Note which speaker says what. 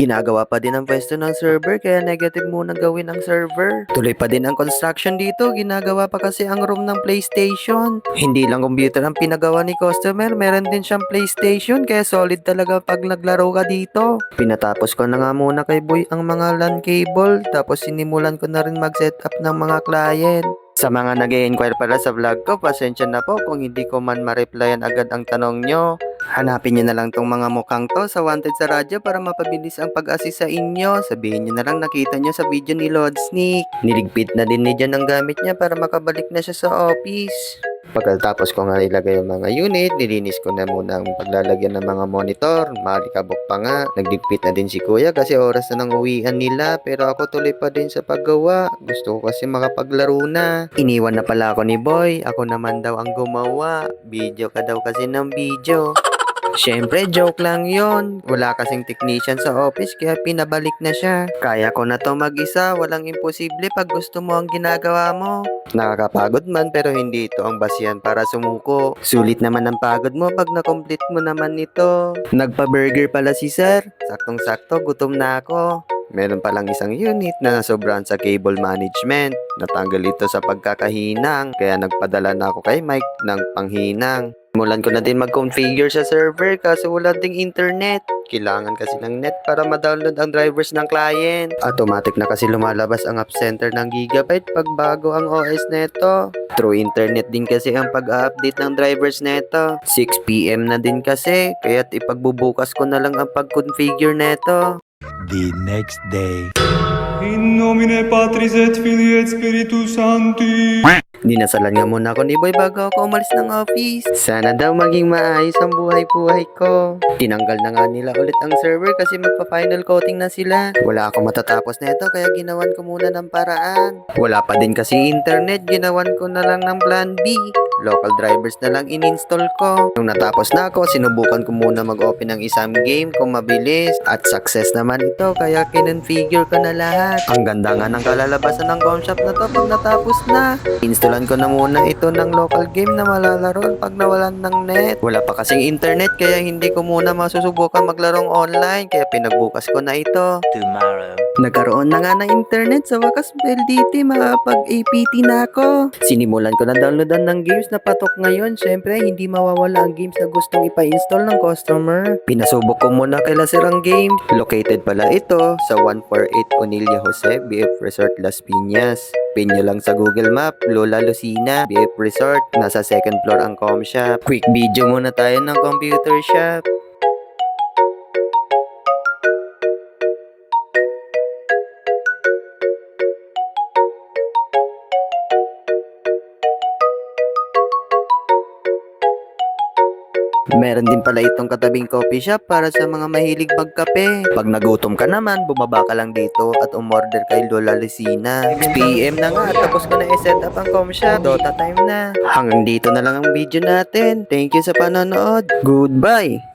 Speaker 1: Ginagawa pa din ang pwesto ng server kaya negative muna gawin ang server. Tuloy pa din ang construction dito, ginagawa pa kasi ang room ng PlayStation. Hindi lang computer ang pinagawa ni customer, meron din siyang PlayStation kaya solid talaga pag naglaro ka dito. Pinatapos ko na nga muna kay Boy ang mga LAN cable tapos sinimulan ko na rin mag-setup ng mga client. Sa mga nag-i-inquire pala sa vlog ko, pasensya na po kung hindi ko man ma-replyan agad ang tanong nyo. Hanapin nyo na lang tong mga mukhang to sa Wanted sa radyo para mapabilis ang pag-assist sa inyo. Sabihin nyo na lang nakita nyo sa video ni Lodsneak. Niligpit na din ni Jan ang gamit niya para makabalik na siya sa office. Pagkatapos ko nga ilagay yung mga unit, nilinis ko na muna ang paglalagyan ng mga monitor. Malikabok pa nga. Nagligpit na din si kuya kasi oras na ng uwian nila. Pero ako tuloy pa din sa paggawa. Gusto ko kasi makapaglaro na. Iniwan na pala ako ni Boy. Ako naman daw ang gumawa. Video ka daw kasi ng video. Siyempre, joke lang yon. Wala kasing technician sa office kaya pinabalik na siya. Kaya ko na to mag-isa, walang imposible pag gusto mo ang ginagawa mo. Nakakapagod man pero hindi ito ang basihan para sumuko. Sulit naman ang pagod mo pag na-complete mo naman ito. Nagpa-burger pala si sir. Saktong-sakto, gutom na ako. Meron palang isang unit na nasobrahan sa cable management. Natanggal ito sa pagkakahinang kaya nagpadala na ako kay Mike ng panghinang. Simulan ko na din mag-configure sa server kaso wala ding internet. Kailangan kasi ng net para ma-download ang drivers ng client. Automatic na kasi lumalabas ang app center ng Gigabyte pag bago ang OS neto. Through internet din kasi ang pag-update ng drivers neto. 6 PM na din kasi kaya't ipagbubukas ko na lang ang pag-configure neto.
Speaker 2: The next day.
Speaker 3: In nomine Patris et Filii et Spiritus Sancti.
Speaker 1: Dinasalan nga muna ako ni Boy bago ako umalis ng office. Sana daw maging maayos ang buhay-buhay ko. Tinanggal na nga nila ulit ang server kasi magpa-final coating na sila. Wala akong matatapos na ito kaya ginawan ko muna ng paraan. Wala pa din kasi internet, ginawan ko na lang ng plan B. Local drivers na lang in-install ko. Nung natapos na ako, sinubukan ko muna mag-open ng isang game kung mabilis. At success naman ito kaya kinonfigure ko na lahat. Ang ganda nga ng kalalabasan ng concept na to pag natapos na. Installan ko na muna ito ng local game na malalaroan pag nawalan ng net. Wala pa kasing internet kaya hindi ko muna masusubukan maglarong online kaya pinagbukas ko na ito.
Speaker 2: Tomorrow.
Speaker 1: Nagkaroon na nga ng internet sa wakas LDT, makapag-APT na ako. Sinimulan ko na downloadan ng games na patok ngayon. Syempre, hindi mawawala ang games na gustong ipa-install ng customer. Pinasubok ko muna kay Laserang Games. Located pala ito sa 148 Onilia Jose, BF Resort Las Piñas. Pin nyo lang sa Google Map, Lola Lucina, BF Resort. Nasa second floor ang com shop. Quick video muna tayo ng computer shop. Meron din pala itong katabing coffee shop para sa mga mahilig magkape. Pag nagutom ka naman, bumaba ka lang dito at umorder kay Lola Lucina. 6 PM na nga, tapos ko na i-set up ang com shop. Dota time na. Hanggang dito na lang ang video natin. Thank you sa panonood. Goodbye!